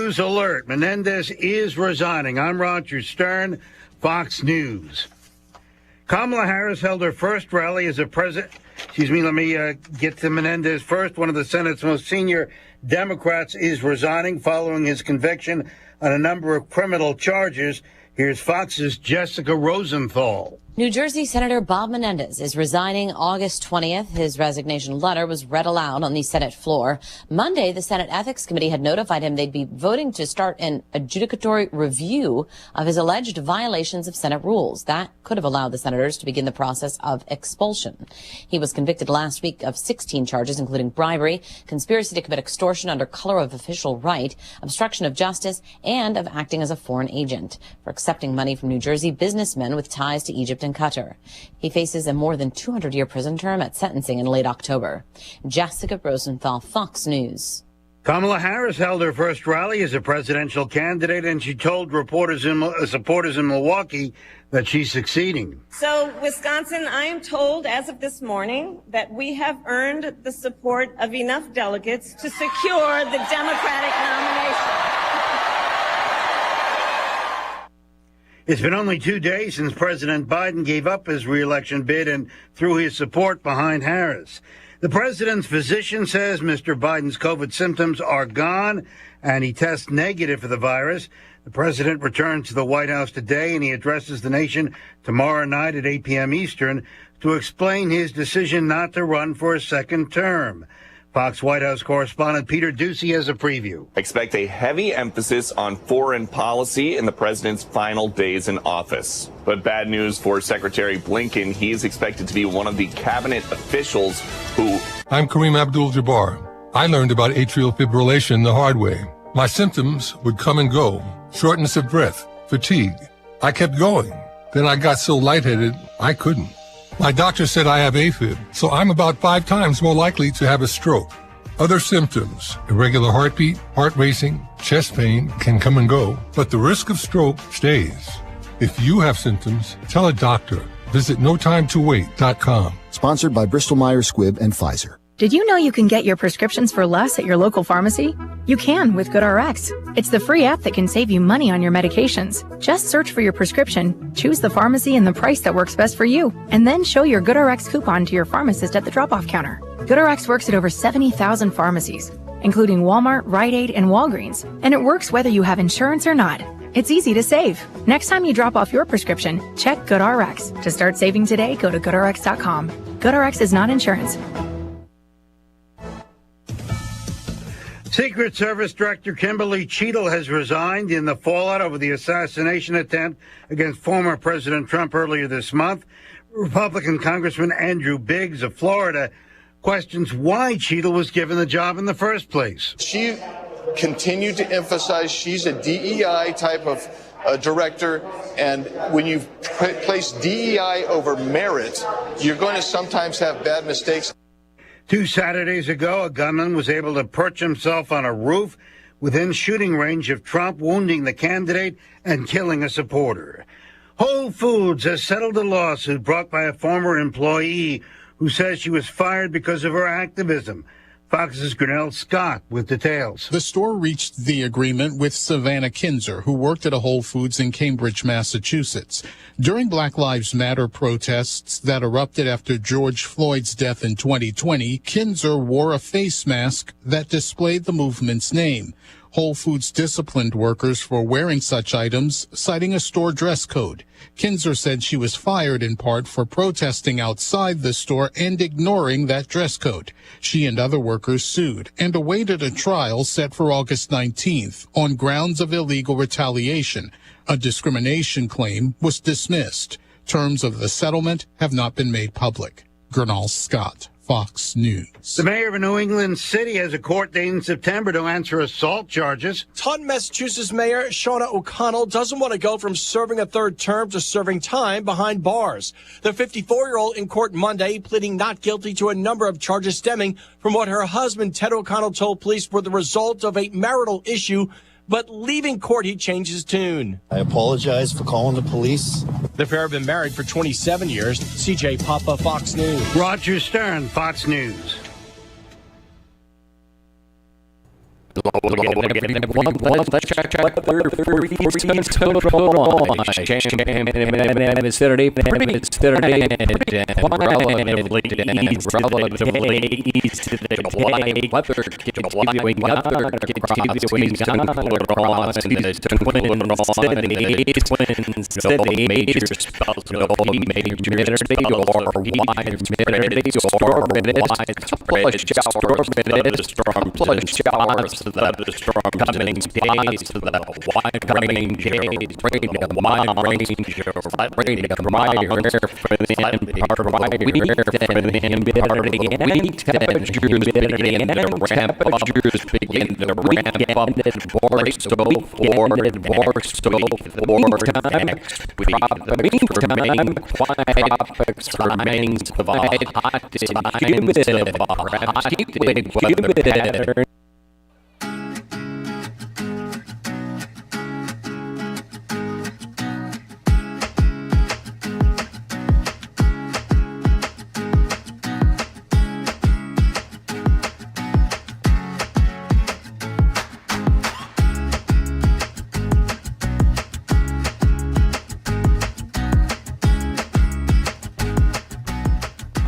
news alert. Menendez is resigning. I'm Roger Stern, Fox News. Kamala Harris held her first rally as a president. Let me get to Menendez first. One of the Senate's most senior Democrats is resigning following his conviction on a number of criminal charges. Here's Fox's Jessica Rosenthal. New Jersey Senator Bob Menendez is resigning August 20th. His resignation letter was read aloud on the Senate floor. Monday, the Senate Ethics Committee had notified him they'd be voting to start an adjudicatory review of his alleged violations of Senate rules. That could have allowed the senators to begin the process of expulsion. He was convicted last week of 16 charges, including bribery, conspiracy to commit extortion under color of official right, obstruction of justice, and of acting as a foreign agent for accepting money from New Jersey businessmen with ties to Egypt and Qatar. He faces a more than 200-year prison term at sentencing in late October. Jessica Rosenthal, Fox News. Kamala Harris held her first rally as a presidential candidate, and she told supporters in Milwaukee that she's succeeding. So, Wisconsin, I am told as of this morning that we have earned the support of enough delegates to secure the Democratic nomination. It's been only 2 days since President Biden gave up his re-election bid and threw his support behind Harris. The president's physician says Mr. Biden's COVID symptoms are gone and he tests negative for the virus. The president returns to the White House today and he addresses the nation tomorrow night at 8 p.m. Eastern to explain his decision not to run for a second term. Fox White House correspondent Peter Doocy has a preview. Expect a heavy emphasis on foreign policy in the president's final days in office. But bad news for Secretary Blinken. He is expected to be one of the cabinet officials who... I'm Kareem Abdul-Jabbar. I learned about atrial fibrillation the hard way. My symptoms would come and go. Shortness of breath, fatigue. I kept going. Then I got so lightheaded, I couldn't. My doctor said I have AFib, so I'm about 5 times more likely to have a stroke. Other symptoms, irregular heartbeat, heart racing, chest pain can come and go, but the risk of stroke stays. If you have symptoms, tell a doctor. Visit NoTimeToWait.com. Sponsored by Bristol-Myers Squibb and Pfizer. Did you know you can get your prescriptions for less at your local pharmacy? You can with GoodRx. It's the free app that can save you money on your medications. Just search for your prescription, choose the pharmacy and the price that works best for you, and then show your GoodRx coupon to your pharmacist at the drop-off counter. GoodRx works at over 70,000 pharmacies, including Walmart, Rite Aid, and Walgreens, and it works whether you have insurance or not. It's easy to save. Next time you drop off your prescription, check GoodRx. To start saving today, go to GoodRx.com. GoodRx is not insurance. Secret Service Director Kimberly Cheadle has resigned in the fallout over the assassination attempt against former President Trump earlier this month. Republican Congressman Andrew Biggs of Florida questions why Cheadle was given the job in the first place. She continued to emphasize she's a DEI type of director, and when you place DEI over merit, you're going to sometimes have bad mistakes. 2 Saturdays ago, a gunman was able to perch himself on a roof within shooting range of Trump, wounding the candidate and killing a supporter. Whole Foods has settled a lawsuit brought by a former employee who says she was fired because of her activism. Fox's Grinnell Scott with details. The store reached the agreement with Savannah Kinzer, who worked at a Whole Foods in Cambridge, Massachusetts. During Black Lives Matter protests that erupted after George Floyd's death in 2020, Kinzer wore a face mask that displayed the movement's name. Whole Foods disciplined workers for wearing such items, citing a store dress code. Kinzer said she was fired in part for protesting outside the store and ignoring that dress code. She and other workers sued and awaited a trial set for August 19th on grounds of illegal retaliation. A discrimination claim was dismissed. Terms of the settlement have not been made public. Grinnell Scott, Fox News. The mayor of a New England city has a court date in September to answer assault charges. Taunton, Massachusetts Mayor Shauna O'Connell doesn't want to go from serving a third term to serving time behind bars. The 54-year-old in court Monday pleading not guilty to a number of charges stemming from what her husband Ted O'Connell told police were the result of a marital issue. But leaving court, he changed his tune. I apologize for calling the police. The pair have been married for 27 years. CJ Papa, Fox News. Roger Stern, Fox News.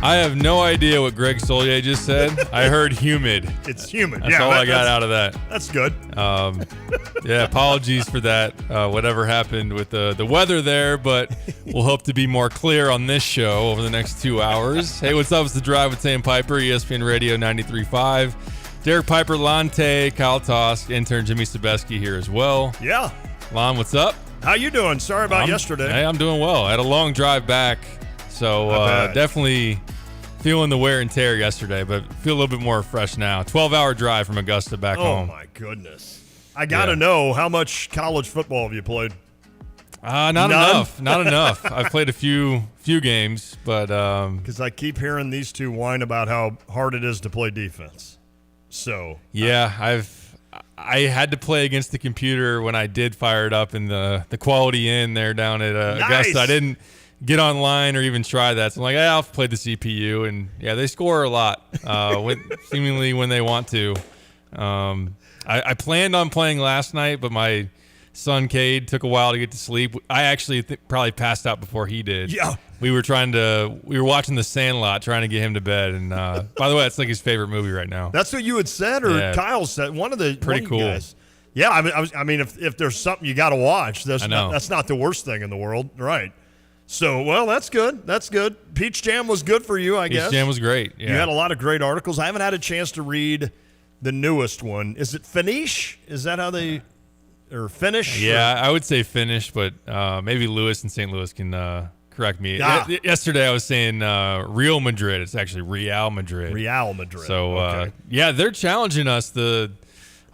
I have no idea what Greg Solier just said. I heard humid. It's humid. That's all I got out of that. That's good. Yeah, apologies for that. Whatever happened with the weather there, but we'll hope to be more clear on this show over the next 2 hours. Hey, what's up? It's The Drive with Sam Piper, ESPN Radio 93.5. Derek Piper, Lante, Kyle Tosk, intern Jimmy Sebeski here as well. Yeah. Lon, what's up? How you doing? Sorry about yesterday. Hey, I'm doing well. I had a long drive back, so definitely feeling the wear and tear yesterday, but feel a little bit more fresh now. 12-hour drive from Augusta back home. Oh, my goodness. I got to know, how much college football have you played? Not enough. Not enough. I've played a few games, but because I keep hearing these two whine about how hard it is to play defense. So yeah, I had to play against the computer when I did fire it up in the Quality Inn there down at Augusta. I didn't get online or even try that. So I'm like, I'll play the CPU, and yeah, they score a lot, seemingly when they want to. I planned on playing last night, but my son Cade took a while to get to sleep. I actually probably passed out before he did. Yeah. We were watching The Sandlot, trying to get him to bed. And by the way, it's like his favorite movie right now. That's what you had said, or Kyle said. One of the pretty cool guys. Yeah, I mean, if there's something you got to watch, that's not the worst thing in the world, right? So, well, that's good. That's good. Peach Jam was good for you, I guess. Peach Jam was great. Yeah. You had a lot of great articles. I haven't had a chance to read the newest one. Is it Finish? Is that how they or Finish? Yeah, I would say Finish, but maybe Lewis in St. Louis can correct me. Yesterday I was saying Real Madrid. It's actually Real Madrid. Real Madrid. So, yeah, they're challenging us, the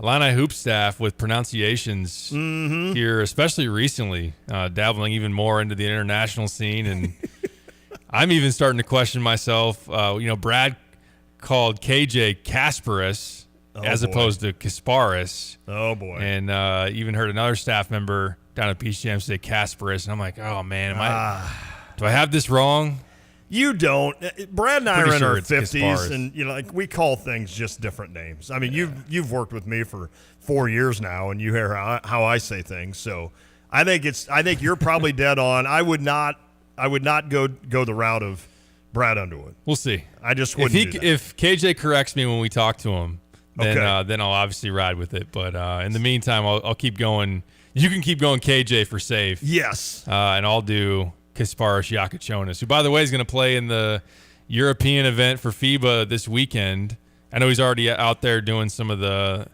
Illini Hoop staff, with pronunciations here, especially recently, dabbling even more into the international scene. And I'm even starting to question myself. Brad called KJ Kasparis as opposed to Kasparis. Oh, boy. And even heard another staff member down at Peach Jam say Kasparis. And I'm like, oh, man, do I have this wrong? You don't. Brad and I are in our 50s, Kasparis. and we call things just different names. I mean, you've worked with me for 4 years now, and you hear how I say things. So I think you're probably dead on. I would not go the route of Brad Underwood. We'll see. I just wouldn't do that. If KJ corrects me when we talk to him, then I'll obviously ride with it. But in the meantime, I'll keep going. You can keep going KJ for safe. Yes. And I'll do Kasparis Yakachonis, who, by the way, is going to play in the European event for FIBA this weekend. I know he's already out there doing some of the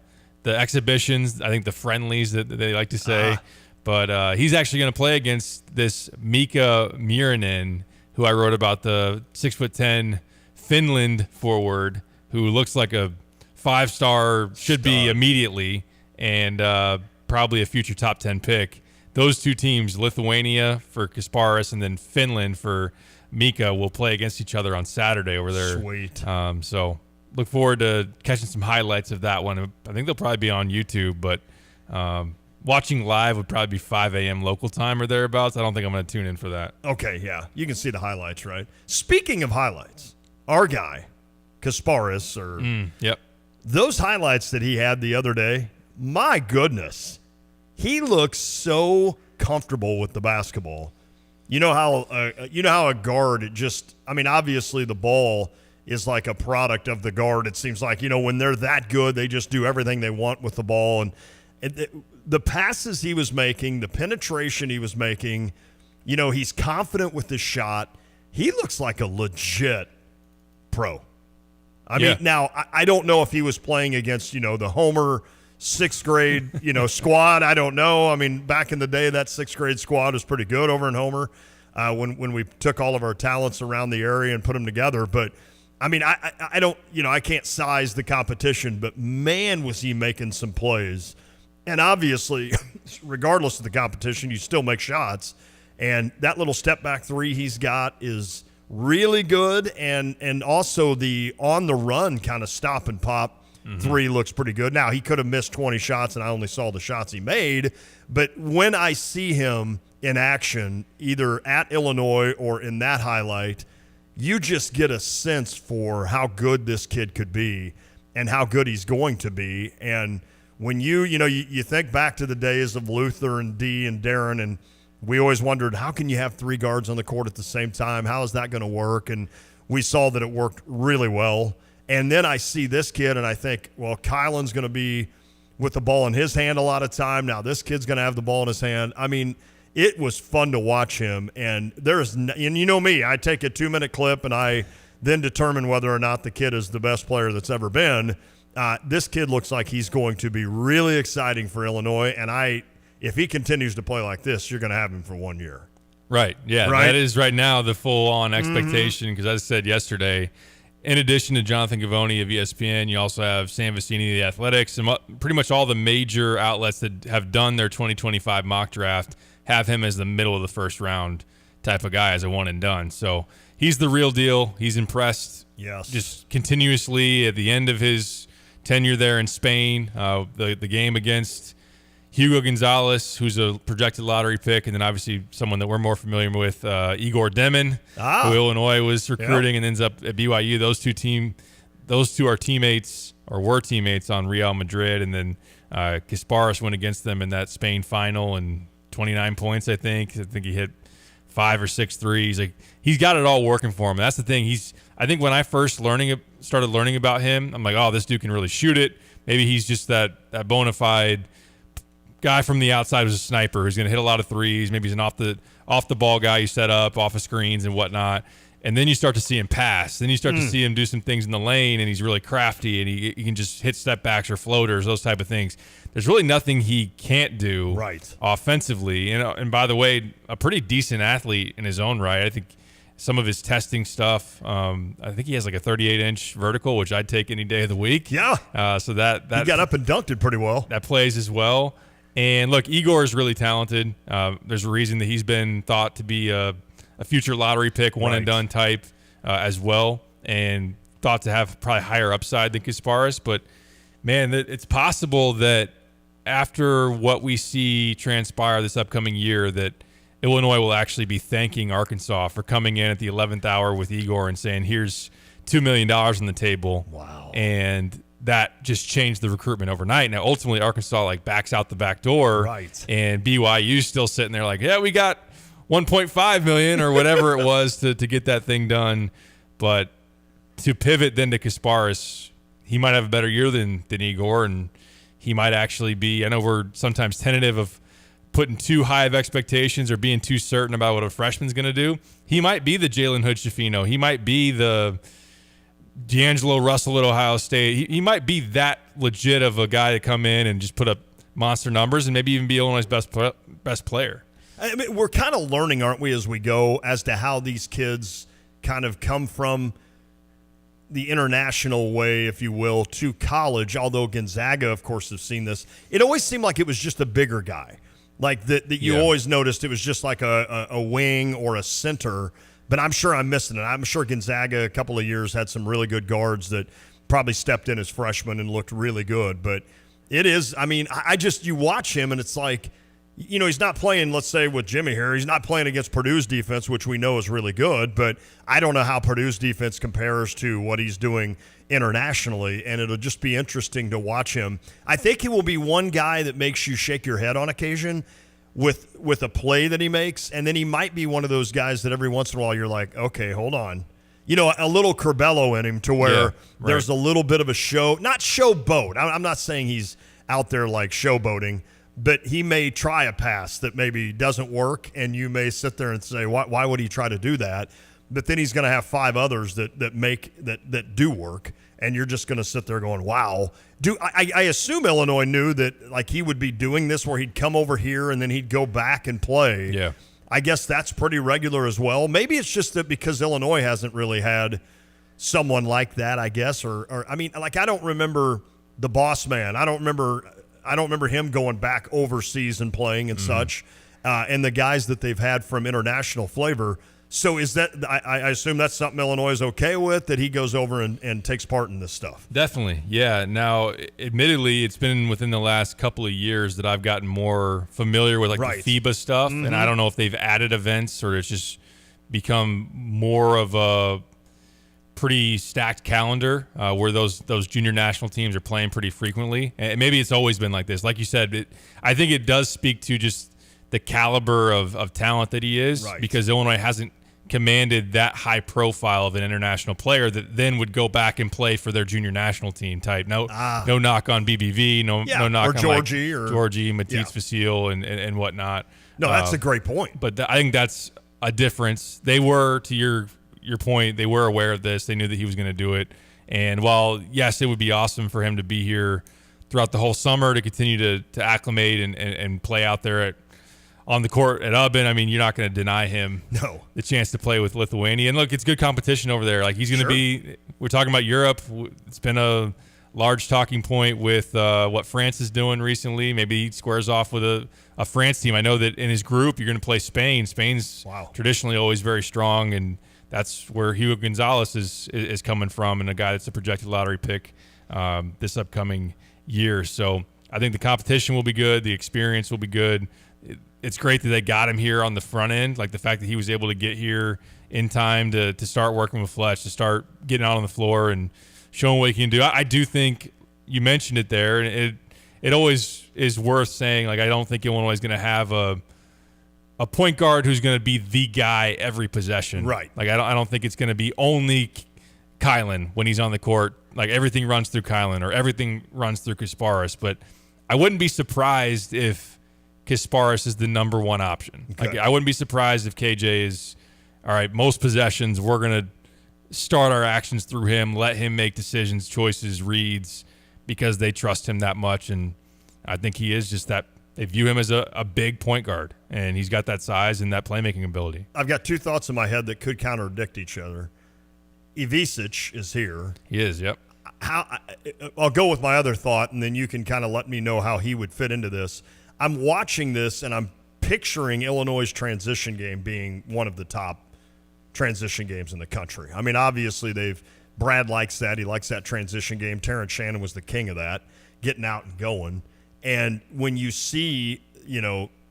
exhibitions, I think the friendlies that they like to say. But he's actually going to play against this Mika Myrinen, who I wrote about, the 6'10" Finland forward, who looks like a 5-star, should be immediately, and probably a future top 10 pick. Those two teams, Lithuania for Kasparis and then Finland for Mika, will play against each other on Saturday over there. Sweet. So look forward to catching some highlights of that one. I think they'll probably be on YouTube, but watching live would probably be 5 a.m. local time or thereabouts. I don't think I'm going to tune in for that. Okay, yeah. You can see the highlights, right? Speaking of highlights, our guy, Kasparis, or yep. those highlights that he had the other day, my goodness, he looks so comfortable with the basketball. You know how a guard, obviously the ball is like a product of the guard. It seems like, when they're that good, they just do everything they want with the ball. And the passes he was making, the penetration he was making, he's confident with his shot. He looks like a legit pro. I mean, now, I don't know if he was playing against, the Homer sixth grade, squad. I don't know. I mean, back in the day, that sixth grade squad was pretty good over in Homer when we took all of our talents around the area and put them together. But, I mean, I don't, I can't size the competition, but man, was he making some plays. And obviously, regardless of the competition, you still make shots. And that little step back three he's got is really good. And also the on the run kind of stop and pop three looks pretty good. Now, he could have missed 20 shots, and I only saw the shots he made. But when I see him in action, either at Illinois or in that highlight, you just get a sense for how good this kid could be and how good he's going to be. And when you think back to the days of Luther and D and Darren, and we always wondered, how can you have three guards on the court at the same time? How is that going to work? And we saw that it worked really well. And then I see this kid, and I think, well, Kylan's going to be with the ball in his hand a lot of time. Now this kid's going to have the ball in his hand. I mean, it was fun to watch him. And and you know me, I take a 2-minute clip, and I then determine whether or not the kid is the best player that's ever been. This kid looks like he's going to be really exciting for Illinois. And if he continues to play like this, you're going to have him for 1 year. Right. Yeah. Right? That is right now the full-on expectation, because as I said yesterday, in addition to Jonathan Givony of ESPN, you also have Sam Vecini of The Athletics, and pretty much all the major outlets that have done their 2025 mock draft have him as the middle of the first round type of guy, as a one and done. So he's the real deal. He's impressed just continuously at the end of his tenure there in Spain. The game against Hugo Gonzalez, who's a projected lottery pick, and then obviously someone that we're more familiar with, Igor Demin, who Illinois was recruiting and ends up at BYU. Those two are teammates, or were teammates, on Real Madrid, and then Kasparis went against them in that Spain final, and 29 points, I think he hit 5 or 6 threes. Like, he's got it all working for him. That's the thing. I think when I first started learning about him, I'm like, oh, this dude can really shoot it. Maybe he's just that bona fide guy from the outside who's a sniper who's going to hit a lot of threes. Maybe he's an off the ball guy you set up off of screens and whatnot. And then you start to see him pass. Then you start to see him do some things in the lane, and he's really crafty, and he can just hit step backs or floaters, those type of things. There's really nothing he can't do offensively. And by the way, a pretty decent athlete in his own right. I think some of his testing stuff, I think he has like a 38-inch vertical, which I'd take any day of the week. Yeah. So that he got up and dunked it pretty well. That plays as well. And look, Igor is really talented. There's a reason that he's been thought to be a future lottery pick, one and done type as well, and thought to have probably higher upside than Kasparis. But man, it's possible that after what we see transpire this upcoming year, that Illinois will actually be thanking Arkansas for coming in at the 11th hour with Igor and saying, here's $2 million on the table. Wow. And that just changed the recruitment overnight. Now, ultimately, Arkansas backs out the back door, and BYU's still sitting there like, yeah, we got $1.5 million or whatever it was to get that thing done. But to pivot then to Kasparis, he might have a better year than Igor, and he might actually be. I know we're sometimes tentative of putting too high of expectations or being too certain about what a freshman's going to do. He might be the Jalen Hood-Schifino. He might be the D'Angelo Russell at Ohio State. He might be that legit of a guy to come in and just put up monster numbers and maybe even be Illinois' best player. I mean, we're kind of learning, aren't we, as we go, as to how these kids kind of come from the international way, if you will, to college. Although Gonzaga, of course, have seen this. It always seemed like it was just a bigger guy. Like that you always noticed it was just like a wing or a center. But I'm sure I'm missing it. I'm sure Gonzaga a couple of years had some really good guards that probably stepped in as freshmen and looked really good. But it is, I mean, you watch him and it's like he's not playing, let's say, with Jimmy here. He's not playing against Purdue's defense, which we know is really good, but I don't know how Purdue's defense compares to what he's doing internationally, and it'll just be interesting to watch him. I think he will be one guy that makes you shake your head on occasion with a play that he makes, and then he might be one of those guys that every once in a while you're like, okay, hold on. A little Curbelo in him to where there's a little bit of a show, not showboat. I'm not saying he's out there like showboating, but he may try a pass that maybe doesn't work, and you may sit there and say, why would he try to do that? But then he's going to have 5 others that do work, and you're just going to sit there going, wow. I assume Illinois knew that like he would be doing this where he'd come over here and then he'd go back and play. Yeah. I guess that's pretty regular as well. Maybe it's just that because Illinois hasn't really had someone like that, I guess, or I mean, like I don't remember the boss man. I don't remember him going back overseas and playing and such, and the guys that they've had from international flavor. So is that I assume that's something Illinois is okay with, that he goes over and takes part in this stuff? Definitely, yeah. Now, admittedly, it's been within the last couple of years that I've gotten more familiar with the FIBA stuff, and I don't know if they've added events or it's just become more of a pretty stacked calendar where those junior national teams are playing pretty frequently. And maybe it's always been like this. Like you said, I think it does speak to just the caliber of talent that he is, because Illinois hasn't commanded that high profile of an international player that then would go back and play for their junior national team type. No knock on BBV, no knock on Georgie Matisse Facile and whatnot. No, that's a great point. But I think that's a difference. They were, to your point, they were aware of this. They knew that he was going to do it. And while, yes, it would be awesome for him to be here throughout the whole summer to continue to acclimate and play out there on the court at Ubben, I mean, you're not going to deny him the chance to play with Lithuania. And look, it's good competition over there. Like he's going to be. We're talking about Europe. It's been a large talking point with what France is doing recently. Maybe he squares off with a France team. I know that in his group, you're going to play Spain. Spain's traditionally always very strong, and that's where Hugo Gonzalez is coming from, and a guy that's a projected lottery pick this upcoming year. So I think the competition will be good. The experience will be good. It's great that they got him here on the front end, like the fact that he was able to get here in time to start working with Fletch, to start getting out on the floor and showing what he can do. I do think you mentioned it there, and it always is worth saying, like, I don't think Illinois is going to have a point guard who's going to be the guy every possession. Right. Like, I don't think it's going to be only Kylan when he's on the court. Like, everything runs through Kylan or everything runs through Kasparas. But I wouldn't be surprised if Kasparas is the number one option. Okay. Like, I wouldn't be surprised if KJ is, all right, most possessions, we're going to start our actions through him, let him make decisions, choices, reads, because they trust him that much. And I think he is just that. They view him as a big point guard, and he's got that size and that playmaking ability. I've got 2 thoughts in my head that could contradict each other. Ivisic is here. He is, yep. I'll go with my other thought, and then you can kind of let me know how he would fit into this. I'm watching this, and I'm picturing Illinois' transition game being one of the top transition games in the country. I mean, obviously, Brad likes that. He likes that transition game. Terrence Shannon was the king of that, getting out and going. And when you see,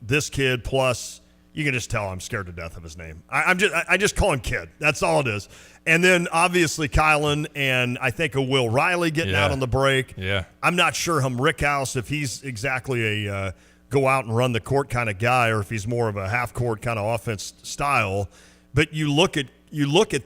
this kid plus, you can just tell I'm scared to death of his name. I just call him Kid. That's all it is. And then obviously Kylan and I think a Will Riley getting out on the break. Yeah. I'm not sure Rickhouse, if he's exactly a go out and run the court kind of guy, or if he's more of a half court kind of offense style. But you look at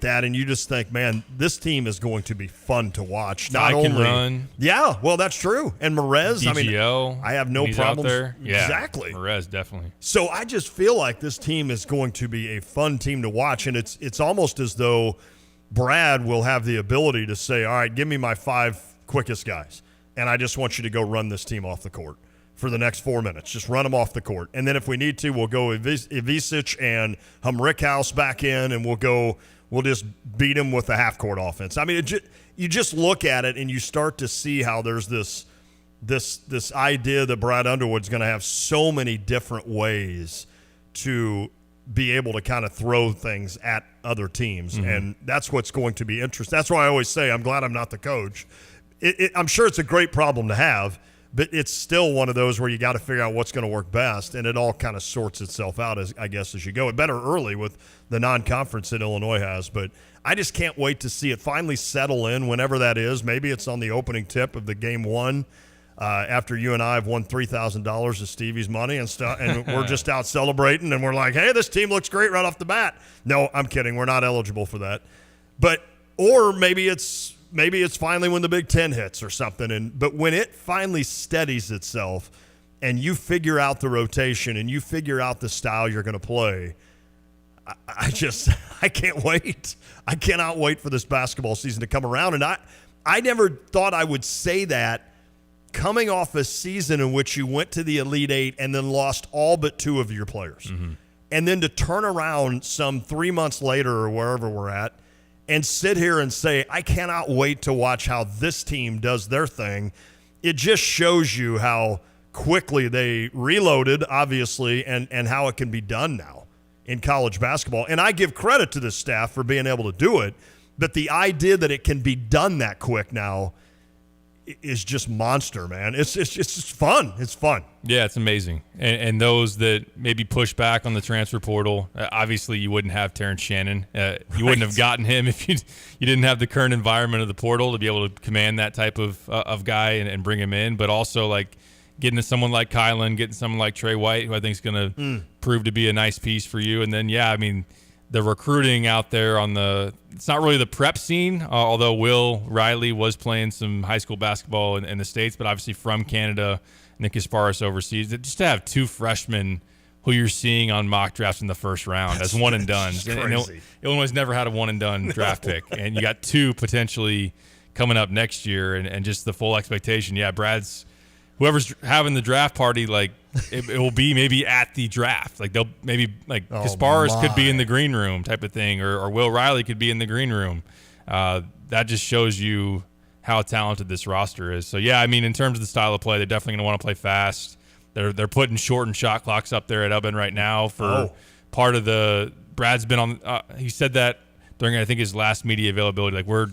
that and you just think, man, this team is going to be fun to watch. Not only can run. Yeah, well, that's true. And Merez, DGO, I have no problems there. Yeah, exactly. Merez, definitely. So I just feel like this team is going to be a fun team to watch, and it's almost as though Brad will have the ability to say, all right, give me my 5 quickest guys, and I just want you to go run this team off the court for the next 4 minutes. Just run them off the court. And then if we need to, we'll go Ivisic and Rickhouse back in, and we'll just beat them with a half-court offense. I mean, you just look at it, and you start to see how there's this idea that Brad Underwood's going to have so many different ways to be able to kind of throw things at other teams. Mm-hmm. And that's what's going to be interesting. That's why I always say I'm glad I'm not the coach. I'm sure it's a great problem to have, But it's still one of those where you got to figure out what's going to work best, and it all kind of sorts itself out, as you go. It better early with the non-conference that Illinois has, but I just can't wait to see it finally settle in whenever that is. Maybe it's on the opening tip of the game one after you and I have won $3,000 of Stevie's money and stuff, and we're just out celebrating, and we're like, hey, this team looks great right off the bat. No, I'm kidding. We're not eligible for that. Or maybe it's finally when the Big Ten hits or something. But when it finally steadies itself and you figure out the rotation and you figure out the style you're going to play, I can't wait. I cannot wait for this basketball season to come around. And I never thought I would say that coming off a season in which you went to the Elite Eight and then lost all but 2 of your players. Mm-hmm. And then to turn around some 3 months later or wherever we're at and sit here and say, I cannot wait to watch how this team does their thing. It just shows you how quickly they reloaded, obviously, and how it can be done now in college basketball. And I give credit to this staff for being able to do it, but the idea that it can be done that quick now is just monster, man. It's just fun. It's fun. Yeah, it's amazing. And those that maybe push back on the transfer portal, obviously you wouldn't have Terrence Shannon. You wouldn't have gotten him if you didn't have the current environment of the portal to be able to command that type of guy and bring him in. But also like getting to someone like Kylan, getting someone like Trey White, who I think is going to prove to be a nice piece for you. And then, yeah, I mean, the recruiting out there it's not really the prep scene, although Will Riley was playing some high school basketball in the States, but obviously from Canada, Nick Kasparis overseas. Just to have 2 freshmen who you're seeing on mock drafts in the first round as one and done. Illinois never had a one and done draft pick, and you got 2 potentially coming up next year, and just the full expectation. Yeah, whoever's having the draft party, like it will be maybe at the draft. Like they'll maybe Kasparis could be in the green room type of thing, or Will Riley could be in the green room. That just shows you how talented this roster is. So yeah, I mean, in terms of the style of play, they're definitely going to want to play fast. They're putting shortened shot clocks up there at Ubben right now for part of the. Brad's been on. He said that during I think his last media availability. Like we're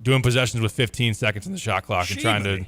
doing possessions with 15 seconds on the shot clock and trying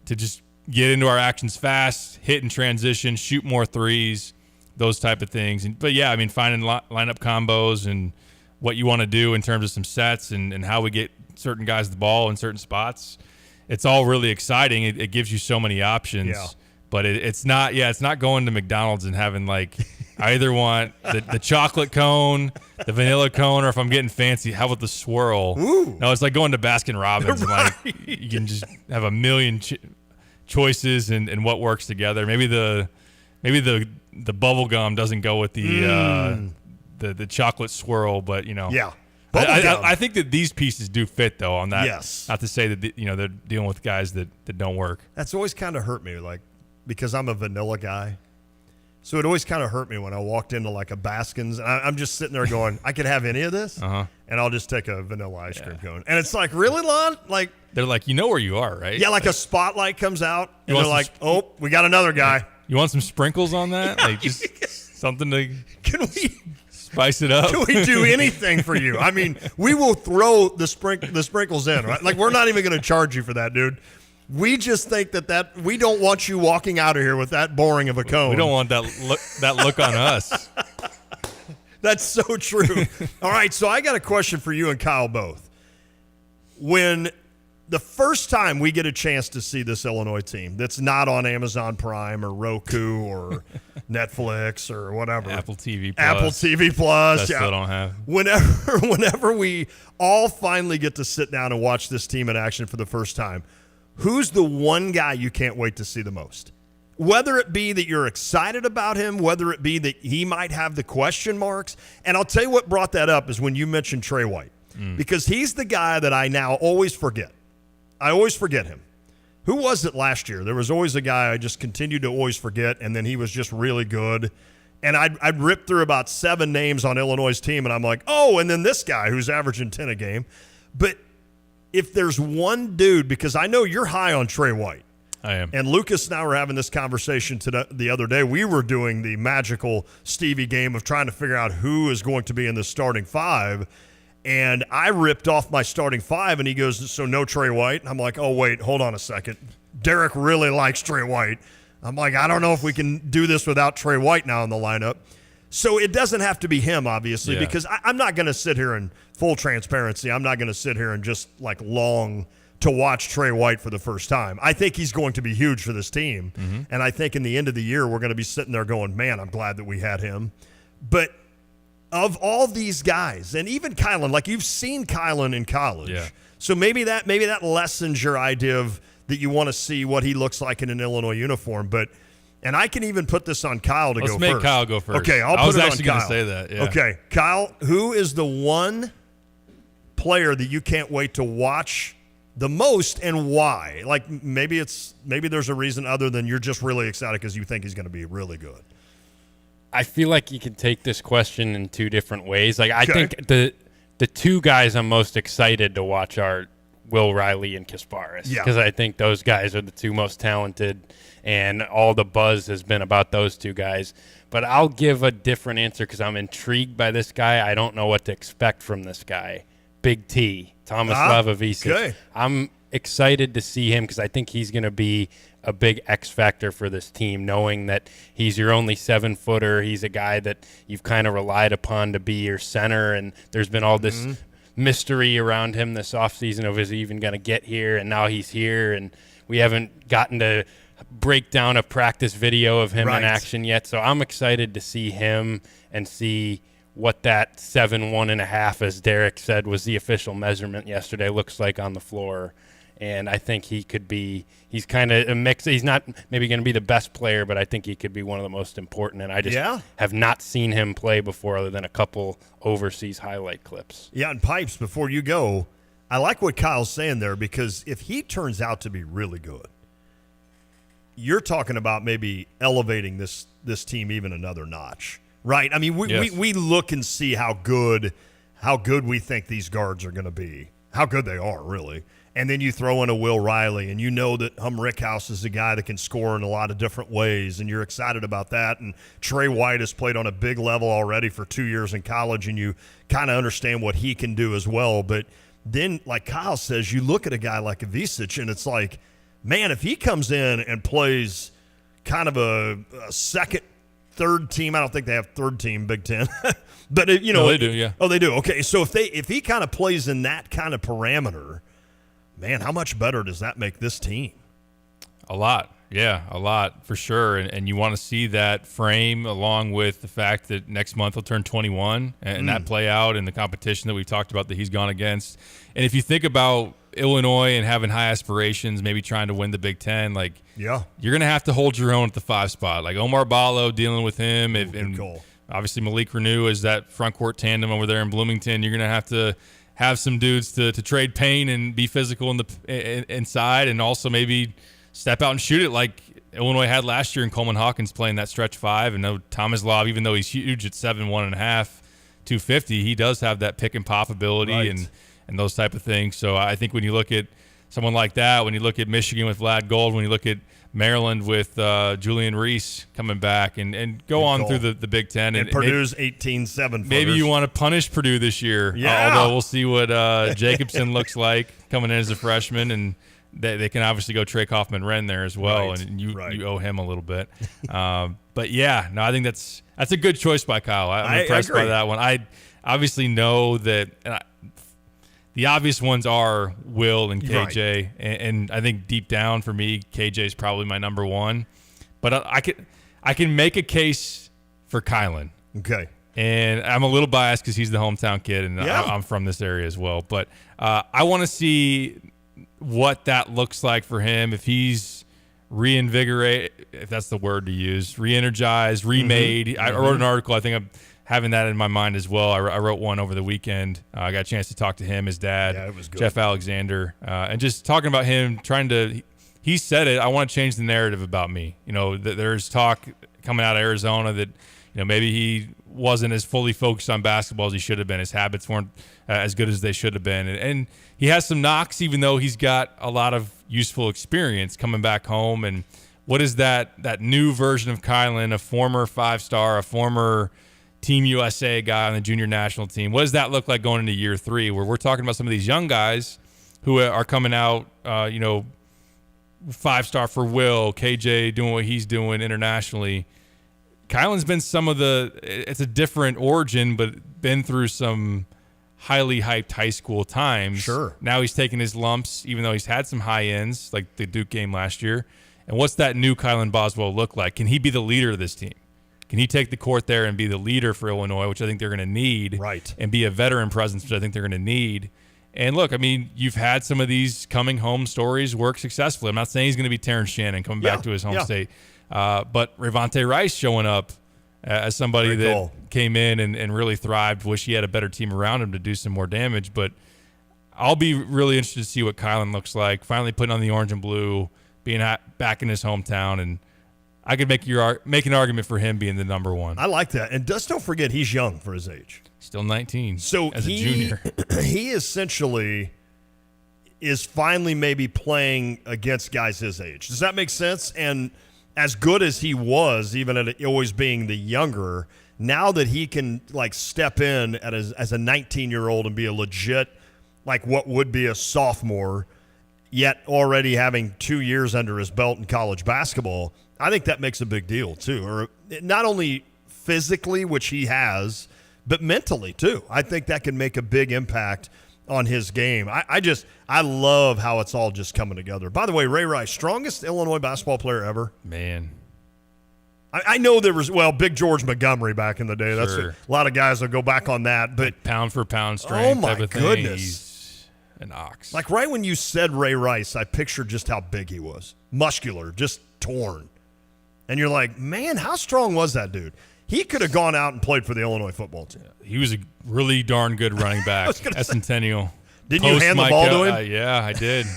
to just get into our actions fast, hit and transition, shoot more threes, those type of things. But yeah, I mean, finding lineup combos and what you want to do in terms of some sets and how we get certain guys the ball in certain spots. It's all really exciting. It gives you so many options. Yeah. But it's not going to McDonald's and having like I either want the chocolate cone, the vanilla cone, or if I'm getting fancy, how about the swirl? Ooh. No, it's like going to Baskin Robbins and like you can just have a million choices and what works together. Maybe the bubble gum doesn't go with the chocolate swirl, but yeah. I think that these pieces do fit though on that. Yes. Not to say that they're dealing with guys that don't work. That's always kind of hurt me, like because I'm a vanilla guy. So it always kind of hurt me when I walked into like a Baskin's. And I'm just sitting there going, I could have any of this, and I'll just take a vanilla ice cream cone. And it's like, really, Lon? Like they're like, you know where you are, right? Yeah, like a spotlight comes out, and they're like, oh, we got another guy. You want some sprinkles on that? Like just something to spice it up? Can we do anything for you? I mean, we will throw the sprinkles in, right? Like we're not even going to charge you for that, dude. We just think that we don't want you walking out of here with that boring of a cone. We don't want that look on us. That's so true. All right, so I got a question for you and Kyle both. When the first time we get a chance to see this Illinois team that's not on Amazon Prime or Roku or Netflix or whatever. Apple TV+. I still don't have. Whenever we all finally get to sit down and watch this team in action for the first time, who's the one guy you can't wait to see the most? Whether it be that you're excited about him, whether it be that he might have the question marks. And I'll tell you what brought that up is when you mentioned Trey White. Because he's the guy that I now always forget. I always forget him. Who was it last year? There was always a guy I just continued to always forget, and then he was just really good. And I'd rip through about 7 names on Illinois' team, and I'm like, oh, and then this guy who's averaging 10 a game. But if there's one dude, because I know you're high on Trey White. I am. And Lucas and I were having this conversation the other day. We were doing the magical Stevie game of trying to figure out who is going to be in the starting 5. And I ripped off my starting 5, and he goes, so no Trey White? And I'm like, oh, wait, hold on a second. Derek really likes Trey White. I'm like, I don't know if we can do this without Trey White now in the lineup. So it doesn't have to be him, obviously, because I'm not going to sit here in full transparency. I'm not going to sit here and just like long to watch Trey White for the first time. I think he's going to be huge for this team. And I think in the end of the year, we're going to be sitting there going, man, I'm glad that we had him. But of all these guys, and even Kylan, like you've seen Kylan in college. Yeah. So maybe that lessens your idea of that you want to see what he looks like in an Illinois uniform. And I can even put this on Kyle to go first. Let's make Kyle go first. Okay, I'll put it on Kyle. I was actually going to say that. Yeah. Okay, Kyle, who is the one player that you can't wait to watch the most, and why? Like maybe there's a reason other than you're just really excited because you think he's going to be really good. I feel like you can take this question in two different ways. Like I think the two guys I'm most excited to watch are Will Riley and Kasparis, because I think those guys are the two most talented, and all the buzz has been about those two guys. But I'll give a different answer because I'm intrigued by this guy. I don't know what to expect from this guy. Big T, Thomas Lavavicic. Okay. I'm excited to see him because I think he's going to be a big X factor for this team, knowing that he's your only 7-footer. He's a guy that you've kind of relied upon to be your center, and there's been all this mystery around him this offseason of is he even going to get here, and now he's here, and we haven't gotten to break down a practice video of him in action yet. So I'm excited to see him and see what that 7'1.5", as Derek said, was the official measurement yesterday, looks like on the floor. And I think he could be – he's kind of a mix. He's not maybe going to be the best player, but I think he could be one of the most important. And I just have not seen him play before other than a couple overseas highlight clips. Yeah, and Pipes, before you go, I like what Kyle's saying there, because if he turns out to be really good, you're talking about maybe elevating this team even another notch, right? I mean, we look and see how good we think these guards are going to be, how good they are, really. And then you throw in a Will Riley, and you know that Rickhouse is a guy that can score in a lot of different ways, and you're excited about that. And Trey White has played on a big level already for 2 years in college, and you kind of understand what he can do as well. But then, like Kyle says, you look at a guy like Ivisic, and it's like, man, if he comes in and plays kind of a second, third team, I don't think they have third team Big Ten, but they do, yeah. Oh, they do. Okay, so if he kind of plays in that kind of parameter, man, how much better does that make this team? A lot. Yeah, a lot for sure. And you want to see that frame along with the fact that next month he'll turn 21 and that play out in the competition that we've talked about that he's gone against. And if you think about Illinois and having high aspirations, maybe trying to win the Big Ten, like you're going to have to hold your own at the 5 spot. Like Omar Ballo, dealing with him. And obviously Malik Renew is that front court tandem over there in Bloomington. You're going to have some dudes to trade pain and be physical inside, and also maybe step out and shoot it like Illinois had last year in Coleman Hawkins playing that stretch 5. And no Tomislav, even though he's huge at 7'1.5", 250, he does have that pick and pop ability and those type of things. So I think when you look at someone like that, when you look at Michigan with Vlad Gold, when you look at Maryland with Julian Reese coming back and go on through the Big Ten. And Purdue's 18-7. Maybe you want to punish Purdue this year. Yeah. Although we'll see what Jacobson looks like coming in as a freshman, and they can obviously go Trey Kaufman-Renn there as well, and you owe him a little bit. But yeah, no, I think that's a good choice by Kyle. I'm impressed by that one. I obviously know that the obvious ones are Will and KJ, and I think deep down for me, KJ is probably my number one. But I can make a case for Kylan. Okay. And I'm a little biased because he's the hometown kid, and I'm from this area as well. But I want to see what that looks like for him, if he's reinvigorate, if that's the word to use, re-energized, remade. I wrote an article. I think I'm having that in my mind as well. I wrote one over the weekend. I got a chance to talk to him, his dad, it was good. Jeff Alexander, and just talking about him trying to – he said it, I want to change the narrative about me. You know, there's talk coming out of Arizona that, you know, maybe he wasn't as fully focused on basketball as he should have been. His habits weren't as good as they should have been. And he has some knocks, even though he's got a lot of useful experience coming back home. And what is that new version of Kylan, a former 5-star, a former Team USA guy on the junior national team? What does that look like going into year 3, where we're talking about some of these young guys who are coming out, 5-star for Will, KJ doing what he's doing internationally. Kylan's been it's a different origin, but been through some highly hyped high school times. Sure. Now he's taking his lumps, even though he's had some high ends, like the Duke game last year. And what's that new Kylan Boswell look like? Can he be the leader of this team? Can he take the court there and be the leader for Illinois, which I think they're going to need, right? And be a veteran presence, which I think they're going to need. And look, I mean, you've had some of these coming home stories work successfully. I'm not saying he's going to be Terrence Shannon coming back to his home state, but Ravonte Rice showing up as somebody that came in and really thrived. Wish he had a better team around him to do some more damage. But I'll be really interested to see what Kylan looks like, finally putting on the orange and blue, being back in his hometown, and I could make an argument for him being the number one. I like that. And just don't forget, he's young for his age. Still 19. So as a junior. He essentially is finally maybe playing against guys his age. Does that make sense? And as good as he was, even at always being the younger, now that he can like step in as a 19-year-old and be a legit, like what would be a sophomore, yet already having 2 years under his belt in college basketball, I think that makes a big deal too. Or not only physically, which he has, but mentally too. I think that can make a big impact on his game. I love how it's all just coming together. By the way, Ray Rice, strongest Illinois basketball player ever. Man. I know there was, Big George Montgomery back in the day. That's Sure. a lot of guys will go back on that. But like pound for pound strength. Oh my type of thing. goodness. He's an ox. Like right when you said Ray Rice, I pictured just how big he was. Muscular, just torn. And you're like, man, how strong was that dude? He could have gone out and played for the Illinois football team. He was a really darn good running back at Centennial. Didn't you hand the ball to him? Yeah, I did.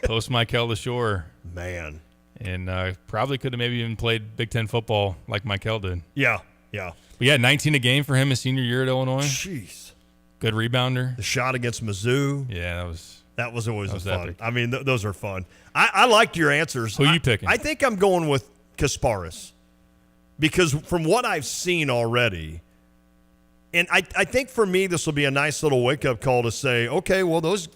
Post Michael LaShore. Man. And probably could have maybe even played Big Ten football like Michael did. Yeah. But yeah, 19 a game for him his senior year at Illinois. Jeez. Good rebounder. The shot against Mizzou. Yeah, that was always fun. Epic. I mean, those are fun. I liked your answers. Who are you picking? I think I'm going with Kasparis because from what I've seen already, and I think for me this will be a nice little wake-up call to say, okay, well, those,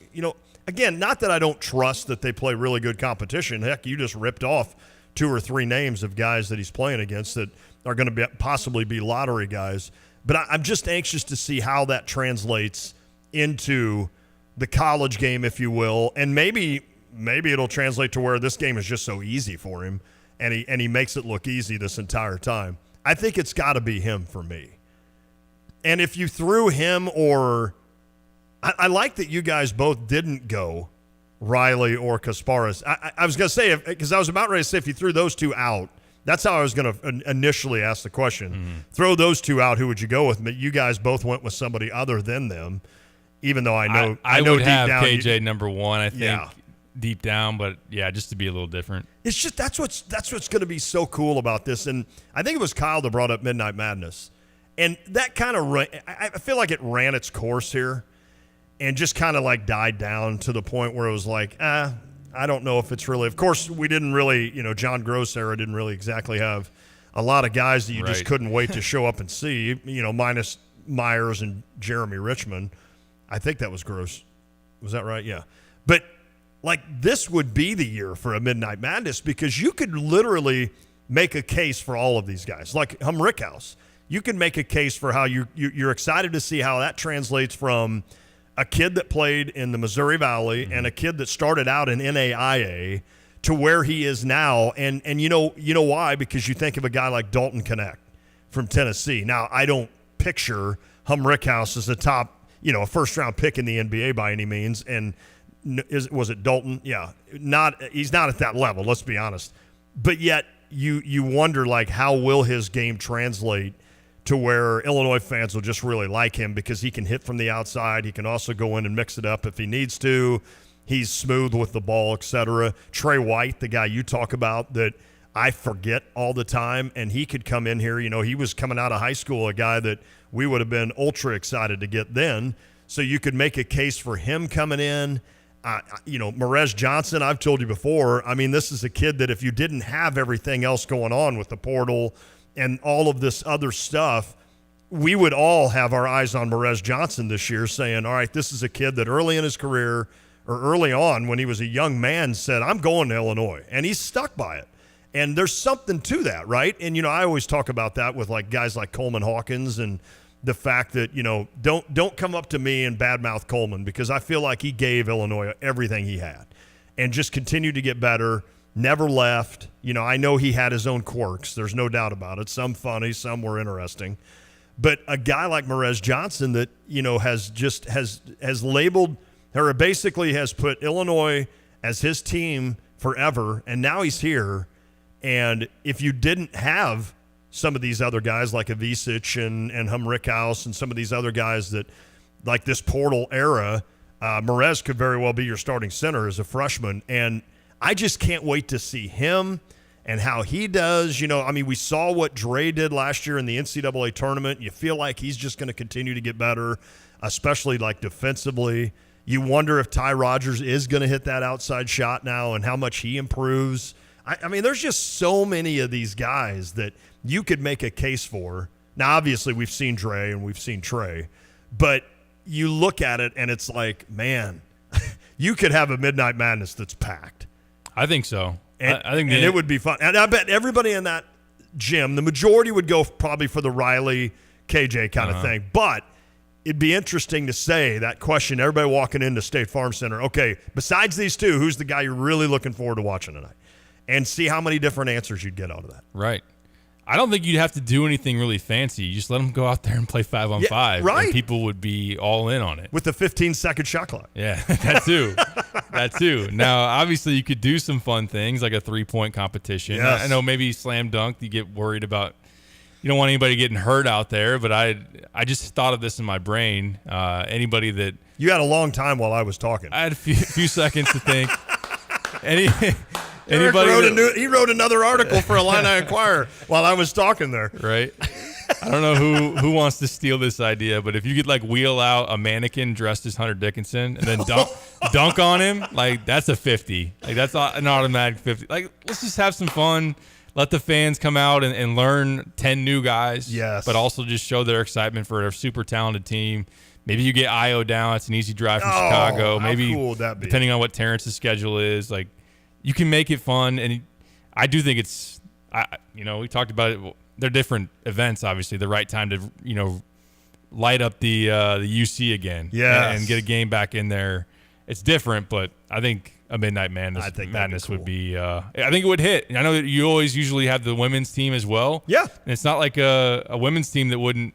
again, not that I don't trust that they play really good competition. Heck, you just ripped off 2 or 3 names of guys that he's playing against that are going to possibly be lottery guys. But I'm just anxious to see how that translates into the college game, if you will, and maybe it'll translate to where this game is just so easy for him, and he makes it look easy this entire time. I think it's got to be him for me. And if you threw him or I like that you guys both didn't go Riley or Kasparis. I was going to say, because I was about ready to say if you threw those two out, that's how I was going to initially ask the question. Mm-hmm. Throw those two out, who would you go with? But you guys both went with somebody other than them, even though I know would deep have down KJ number one, I think, Yeah. deep down. But, yeah, just to be a little different. It's just that's what's going to be so cool about this. And I think it was Kyle that brought up Midnight Madness. And that kind of I feel like it ran its course here and just kind of like died down to the point where it was like, I don't know if it's really. Of course, we didn't really, John Gross era didn't really exactly have a lot of guys that you just Right. couldn't wait to show up and see, minus Myers and Jeremy Richmond. I think that was Gross. Was that right? Yeah. But like this would be the year for a Midnight Madness because you could literally make a case for all of these guys. Like Rickhouse. You can make a case for how you're excited to see how that translates from a kid that played in the Missouri Valley and a kid that started out in NAIA to where he is now. And you know why? Because you think of a guy like Dalton Knecht from Tennessee. Now, I don't picture Rickhouse as a top, a first-round pick in the NBA by any means. And was it Dalton? Yeah. He's not at that level, let's be honest. But yet you wonder, like, how will his game translate to where Illinois fans will just really like him because he can hit from the outside. He can also go in and mix it up if he needs to. He's smooth with the ball, etc. Trey White, the guy you talk about that I forget all the time, and he could come in here. He was coming out of high school, a guy that we would have been ultra excited to get then. So you could make a case for him coming in. Marez Johnson, I've told you before, I mean, this is a kid that if you didn't have everything else going on with the portal and all of this other stuff, we would all have our eyes on Marez Johnson this year saying, all right, this is a kid that early in his career or early on when he was a young man said, I'm going to Illinois. And he's stuck by it. And there's something to that, right? And, I always talk about that with like guys like Coleman Hawkins and the fact that, don't come up to me and badmouth Coleman, because I feel like he gave Illinois everything he had and just continued to get better, never left. I know he had his own quirks. There's no doubt about it. Some funny, some were interesting. But a guy like Morez Johnson that, has labeled or basically has put Illinois as his team forever, and now he's here. And if you didn't have some of these other guys like Avicic and Humrickhouse and some of these other guys that, like this portal era, Morez could very well be your starting center as a freshman. And I just can't wait to see him and how he does. We saw what Dre did last year in the NCAA tournament. You feel like he's just going to continue to get better, especially like defensively. You wonder if Ty Rodgers is going to hit that outside shot now and how much he improves. There's just so many of these guys that you could make a case for. Now, obviously, we've seen Dre and we've seen Trey, but you look at it and it's like, man, you could have a Midnight Madness that's packed. I think so. And, I think it would be fun. And I bet everybody in that gym, the majority would go probably for the Riley, KJ kind of thing. But it'd be interesting to say that question, everybody walking into State Farm Center, okay, besides these two, who's the guy you're really looking forward to watching tonight? And see how many different answers you'd get out of that. Right. I don't think you'd have to do anything really fancy. You just let them go out there and play 5-on-5. Right. And people would be all in on it. With the 15-second shot clock. Yeah, that too. That too. Now, obviously, you could do some fun things like a 3-point competition. Yes. I know maybe slam dunk, you get worried about, you don't want anybody getting hurt out there, but I just thought of this in my brain. Anybody that... You had a long time while I was talking. I had a few seconds to think. He wrote another article for Illini Inquirer while I was talking there. Right. I don't know who wants to steal this idea, but if you could like wheel out a mannequin dressed as Hunter Dickinson and then dunk on him, like that's a 50. Like that's an automatic 50. Like let's just have some fun. Let the fans come out and learn 10 new guys. Yes. But also just show their excitement for a super talented team. Maybe you get Io down. It's an easy drive from Chicago. Maybe how cool would that be? Depending on what Terrence's schedule is, like you can make it fun. And I do think it's, we talked about it. They're different events, obviously. The right time to, light up the UC again. Yes. And get a game back in there. It's different, but I think a Midnight Madness would be. I think it would hit. And I know that you always usually have the women's team as well. Yeah. And it's not like a women's team that wouldn't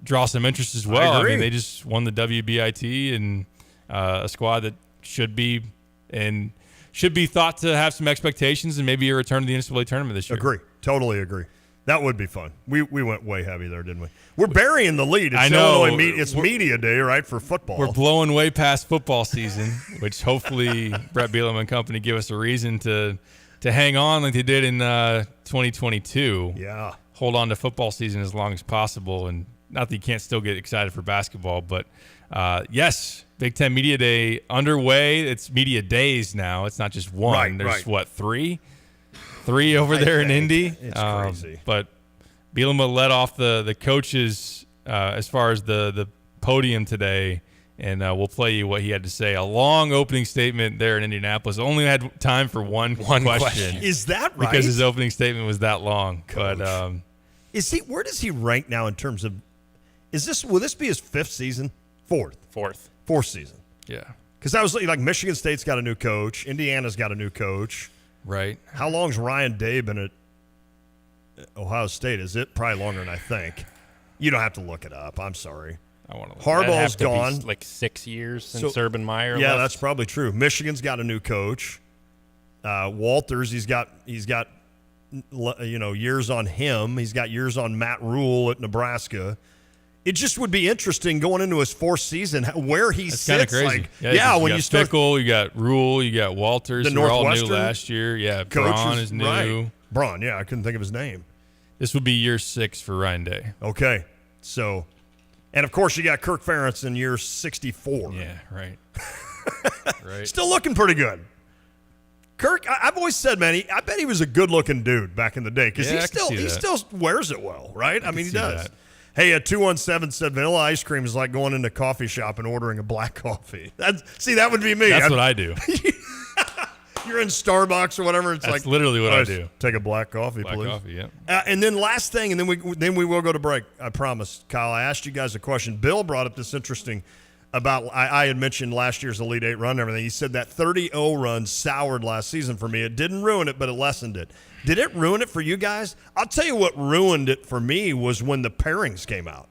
draw some interest as well. I mean, they just won the WBIT and a squad that should be thought to have some expectations and maybe a return to the NCAA tournament this year. Agree. Totally agree. That would be fun. We went way heavy there, didn't we? We're burying the lead. It's I know. It's media day, right, for football. We're blowing way past football season, which hopefully Brett Bielema and company give us a reason to hang on like they did in 2022. Yeah. Hold on to football season as long as possible. And not that you can't still get excited for basketball, but yes, Big Ten Media Day underway. It's media days now. It's not just one. Right, There's right. Three over there in Indy. It's crazy. But Bielema led off the coaches as far as the podium today, and we'll play you what he had to say. A long opening statement there in Indianapolis. Only had time for one question. Is that right? Because his opening statement was that long. Coach. But where does he rank now in terms of will this be his fifth season? Fourth season. Yeah. Because that was like Michigan State's got a new coach. Indiana's got a new coach. Right. How long's Ryan Day been at Ohio State? Is it probably longer than I think? You don't have to look it up. I'm sorry. I want to. Harbaugh's gone. Like 6 years since Urban Meyer. Yeah, left. that's probably true. Michigan's got a new coach. Walters, he's got years on him. He's got years on Matt Rule at Nebraska. It just would be interesting going into his fourth season where he That's sits. kind of crazy. When you start Fickle, you got Rule, you got Walters. The who were all new Northwestern last year. Yeah, coach Braun is new. Right. Braun, yeah, I couldn't think of his name. This would be year 6 for Ryan Day. Okay, so, and of course you got Kirk Ferentz in year 64. Yeah, right. Right. Still looking pretty good. Kirk, I've always said, man, I bet he was a good-looking dude back in the day because he still wears it well, right? I mean, he does. Hey, 217 said vanilla ice cream is like going into a coffee shop and ordering a black coffee. That would be me. That's what I do. You're in Starbucks or whatever. It's That's literally what I do. Take a black coffee, Black please. coffee, yeah. And then last thing, and then we will go to break. I promise, Kyle. I asked you guys a question. Bill brought up this interesting about I had mentioned last year's Elite Eight run and everything. He said that 30-0 run soured last season for me. It didn't ruin it, but it lessened it. Did it ruin it for you guys? I'll tell you what ruined it for me was when the pairings came out.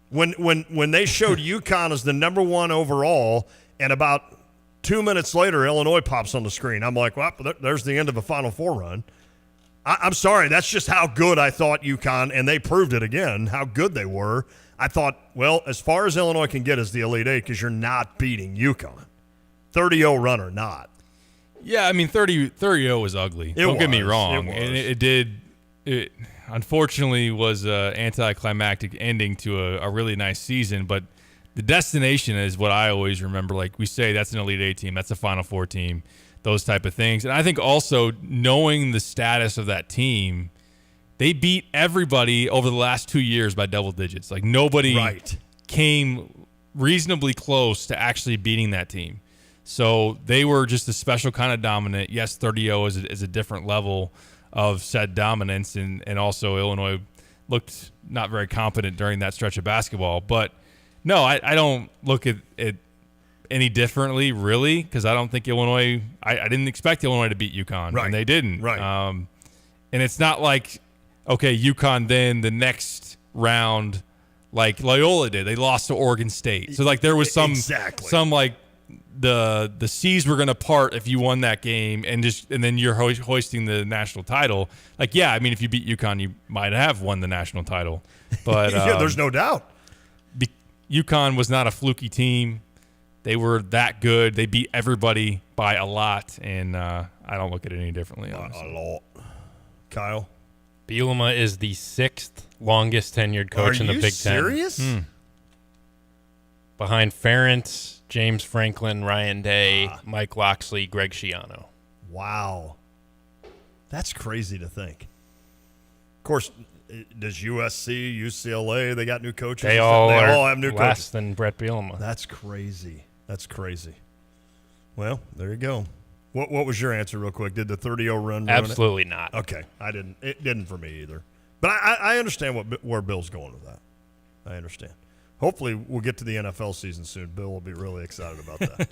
When they showed UConn as the number 1 overall, and about 2 minutes later, Illinois pops on the screen. I'm like, well, there's the end of a Final Four run. I'm sorry. That's just how good I thought UConn, and they proved it again, how good they were. I thought, well, as far as Illinois can get is the Elite Eight because you're not beating UConn. 30-0 run or not. Yeah, I mean, 30-0 was ugly. Don't get me wrong. And it unfortunately was an anticlimactic ending to a really nice season, but the destination is what I always remember. Like we say, that's an Elite Eight team. That's a Final Four team, those type of things. And I think also knowing the status of that team, they beat everybody over the last 2 years by double digits. Like nobody came reasonably close to actually beating that team. So they were just a special kind of dominant. Yes, 30-0 is a different level of said dominance, and also Illinois looked not very competent during that stretch of basketball. But no, I don't look at it any differently, really, because I don't think Illinois – I didn't expect Illinois to beat UConn, and they didn't. Right. And it's not like, okay, UConn then the next round, like Loyola did, they lost to Oregon State. So, like, there was some like – the seas were going to part if you won that game, and then you're hoisting the national title. Like, yeah, I mean, if you beat UConn, you might have won the national title. But yeah, there's no doubt. UConn was not a fluky team. They were that good. They beat everybody by a lot, and I don't look at it any differently. Honestly. A lot. Kyle? Bielema is the 6th longest tenured coach in the Big Ten. Are you serious? Behind Ferentz, James Franklin, Ryan Day, Mike Loxley, Greg Schiano. Wow. That's crazy to think. Of course, does USC, UCLA, they got new coaches? They all have new less coaches. than Brett Bielema. That's crazy. That's crazy. Well, there you go. What was your answer real quick? Did the 30-0 run ruin Absolutely it? not. Okay. It didn't for me either. But I understand where Bill's going with that. I understand. Hopefully, we'll get to the NFL season soon. Bill will be really excited about that.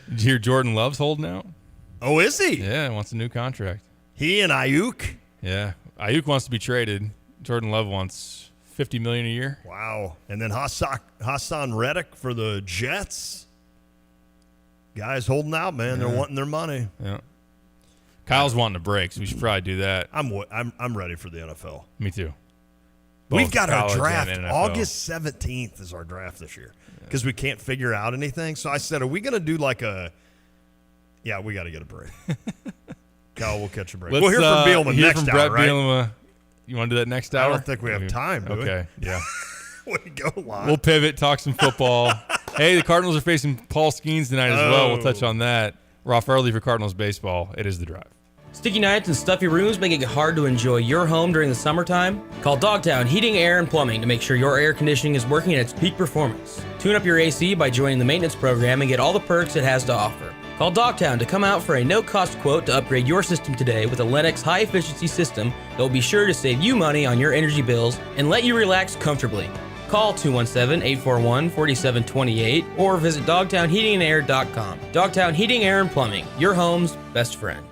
Did you hear Jordan Love's holding out? Oh, is he? Yeah, he wants a new contract. He and Ayuk? Yeah. Ayuk wants to be traded. Jordan Love wants $50 million a year. Wow. And then Hassan Reddick for the Jets. Guys holding out, man. They're wanting their money. Yeah. Kyle's wanting a break, so we should probably do that. I'm ready for the NFL. Me too. We've got our college draft. and NFL. August 17th is our draft this year because we can't figure out anything. So I said, are we going to do like a – yeah, we got to get a break. Kyle, we'll catch a break. We'll hear from Bielema next hour, Brett right? Bielema. You want to do that next hour? I don't think we have time, do we? Okay, yeah. We go live. We'll pivot, talk some football. Hey, the Cardinals are facing Paul Skeens tonight as well. We'll touch on that. Rob Farley for Cardinals baseball. It is The Drive. Sticky nights and stuffy rooms making it hard to enjoy your home during the summertime? Call Dogtown Heating, Air, and Plumbing to make sure your air conditioning is working at its peak performance. Tune up your AC by joining the maintenance program and get all the perks it has to offer. Call Dogtown to come out for a no-cost quote to upgrade your system today with a Lennox high-efficiency system that will be sure to save you money on your energy bills and let you relax comfortably. Call 217-841-4728 or visit dogtownheatingandair.com. Dogtown Heating, Air, and Plumbing, your home's best friend.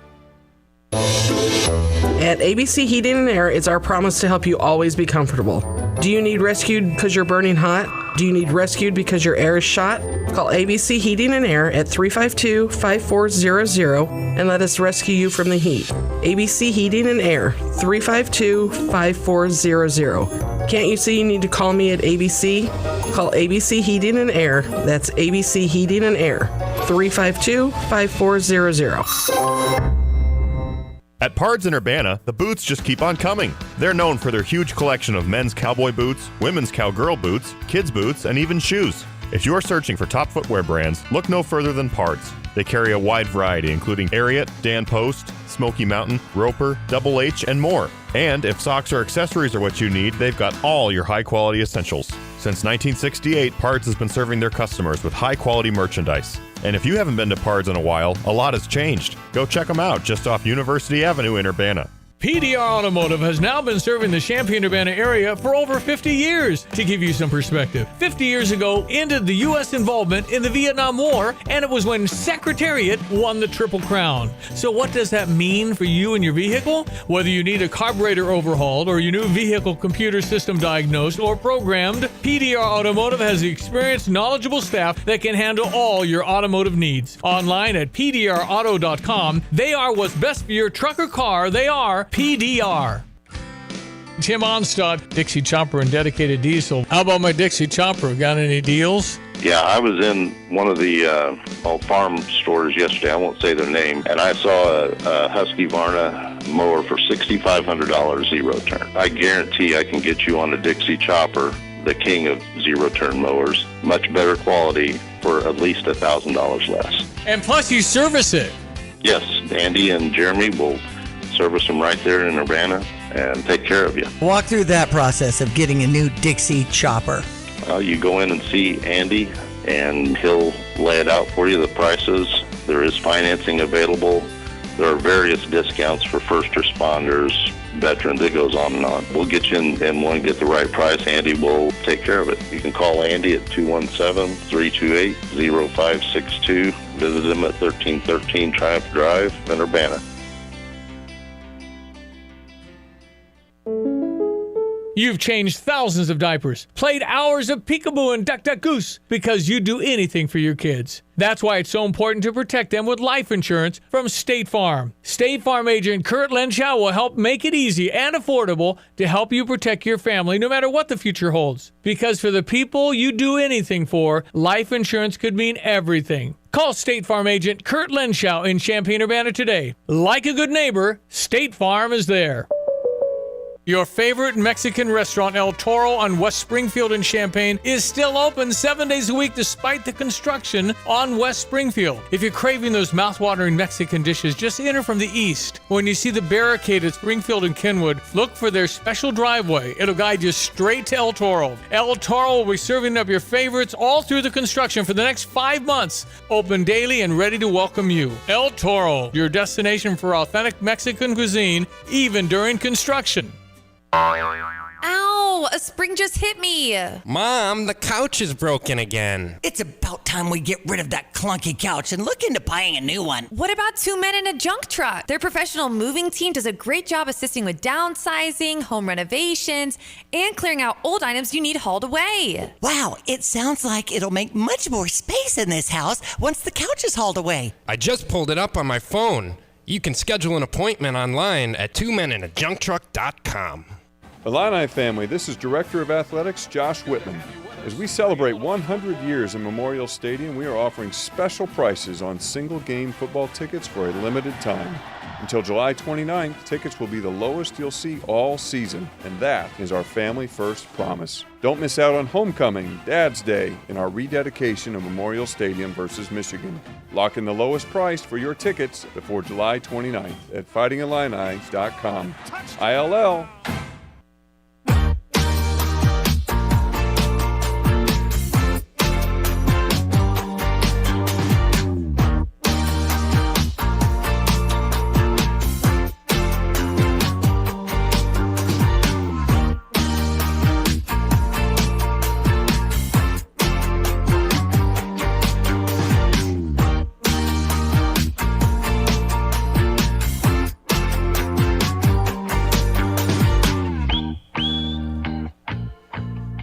At ABC Heating and Air, it's our promise to help you always be comfortable. Do you need rescued because you're burning hot? Do you need rescued because your air is shot? Call ABC Heating and Air at 352-5400 and let us rescue you from the heat. ABC Heating and Air, 352-5400. Can't you see you need to call me at ABC? Call ABC Heating and Air. That's ABC Heating and Air, 352-5400. At Pards and Urbana, the boots just keep on coming. They're known for their huge collection of men's cowboy boots, women's cowgirl boots, kids' boots, and even shoes. If you're searching for top footwear brands, look no further than Pards. They carry a wide variety, including Ariat, Dan Post, Smoky Mountain, Roper, Double H, and more. And if socks or accessories are what you need, they've got all your high-quality essentials. Since 1968, Pards has been serving their customers with high-quality merchandise. And if you haven't been to Pards in a while, a lot has changed. Go check them out just off University Avenue in Urbana. PDR Automotive has now been serving the Champaign-Urbana area for over 50 years. To give you some perspective, 50 years ago ended the U.S. involvement in the Vietnam War, and it was when Secretariat won the Triple Crown. So what does that mean for you and your vehicle? Whether you need a carburetor overhauled or your new vehicle computer system diagnosed or programmed, PDR Automotive has the experienced, knowledgeable staff that can handle all your automotive needs. Online at pdrauto.com, they are what's best for your truck or car. They are PDR. Tim Onstad, Dixie Chopper and Dedicated Diesel. How about my Dixie Chopper? Got any deals? Yeah, I was in one of the farm stores yesterday. I won't say their name. And I saw a Husqvarna mower for $6,500 zero turn. I guarantee I can get you on a Dixie Chopper, the king of zero turn mowers. Much better quality for at least $1,000 less. And plus you service it. Yes, Andy and Jeremy will service them right there in Urbana and take care of you. Walk through that process of getting a new Dixie Chopper. You go in and see Andy, and he'll lay it out for you, the prices. There is financing available. There are various discounts for first responders, veterans. It goes on and on. We'll get you in one, get the right price. Andy will take care of it. You can call Andy at 217-328-0562. Visit him at 1313 Triumph Drive in Urbana. You've changed thousands of diapers, played hours of peekaboo and duck duck goose because you do anything for your kids. That's why it's so important to protect them with life insurance from State Farm. State Farm agent Kurt Lenschow will help make it easy and affordable to help you protect your family no matter what the future holds. Because for the people you do anything for, life insurance could mean everything. Call State Farm agent Kurt Lenschow in Champaign-Urbana today. Like a good neighbor, State Farm is there. Your favorite Mexican restaurant, El Toro on West Springfield in Champaign, is still open 7 days a week despite the construction on West Springfield. If you're craving those mouth-watering Mexican dishes, just enter from the east. When you see the barricade at Springfield and Kenwood, look for their special driveway. It'll guide you straight to El Toro. El Toro will be serving up your favorites all through the construction for the next 5 months. Open daily and ready to welcome you. El Toro, your destination for authentic Mexican cuisine, even during construction. Ow! A spring just hit me. Mom, the couch is broken again. It's about time we get rid of that clunky couch and look into buying a new one. What about Two Men in a Junk Truck? Their professional moving team does a great job assisting with downsizing, home renovations, and clearing out old items you need hauled away. Wow, it sounds like it'll make much more space in this house once the couch is hauled away. I just pulled it up on my phone. You can schedule an appointment online at twomeninajunktruck.com. Illini family, this is Director of Athletics Josh Whitman. As we celebrate 100 years in Memorial Stadium, we are offering special prices on single-game football tickets for a limited time. Until July 29th, tickets will be the lowest you'll see all season, and that is our Family First promise. Don't miss out on Homecoming, Dad's Day, and our rededication of Memorial Stadium versus Michigan. Lock in the lowest price for your tickets before July 29th at fightingillini.com. ILL.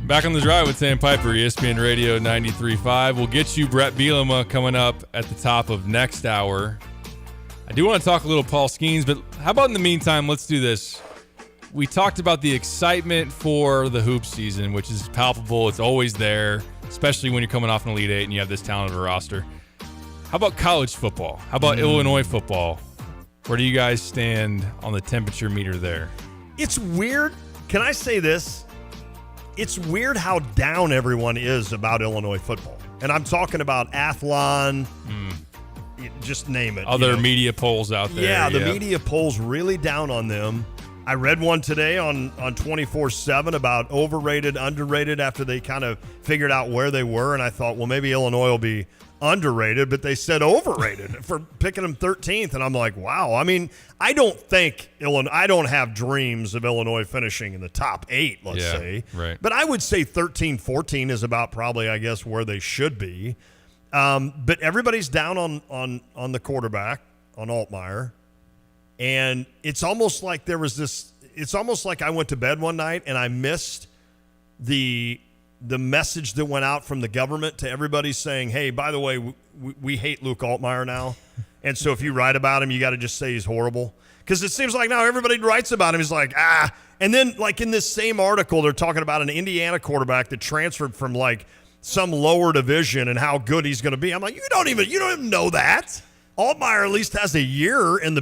Back on the drive with Sam Piper, ESPN Radio 93.5. We'll get you Brett Bielema coming up at the top of next hour. I do want to talk a little Paul Skeens, but how about in the meantime, let's do this. We talked about the excitement for the hoop season, which is palpable. It's always there, especially when you're coming off an Elite Eight and you have this talented roster. How about college football? How about Illinois football? Where do you guys stand on the temperature meter there? It's weird. Can I say this? It's weird how down everyone is about Illinois football. And I'm talking about Athlon, just name it. Other media polls out there. Yeah, the media polls really down on them. I read one today on 24/7 about overrated, underrated after they kind of figured out where they were, and I thought, well, maybe Illinois will be underrated, but they said overrated for picking them 13th, and I'm like, wow. I mean, I don't have dreams of Illinois finishing in the top 8, let's say. Right. But I would say 13, 14 is about probably, I guess, where they should be. But everybody's down on the quarterback, on Altmaier. And it's almost like it's almost like I went to bed one night and I missed the message that went out from the government to everybody saying, hey, by the way, we hate Luke Altmaier now. And so if you write about him, you got to just say he's horrible. Because it seems like now everybody writes about him. He's like, And then like in this same article, they're talking about an Indiana quarterback that transferred from like some lower division and how good he's going to be. I'm like, you don't even know that. Altmaier at least has a year in the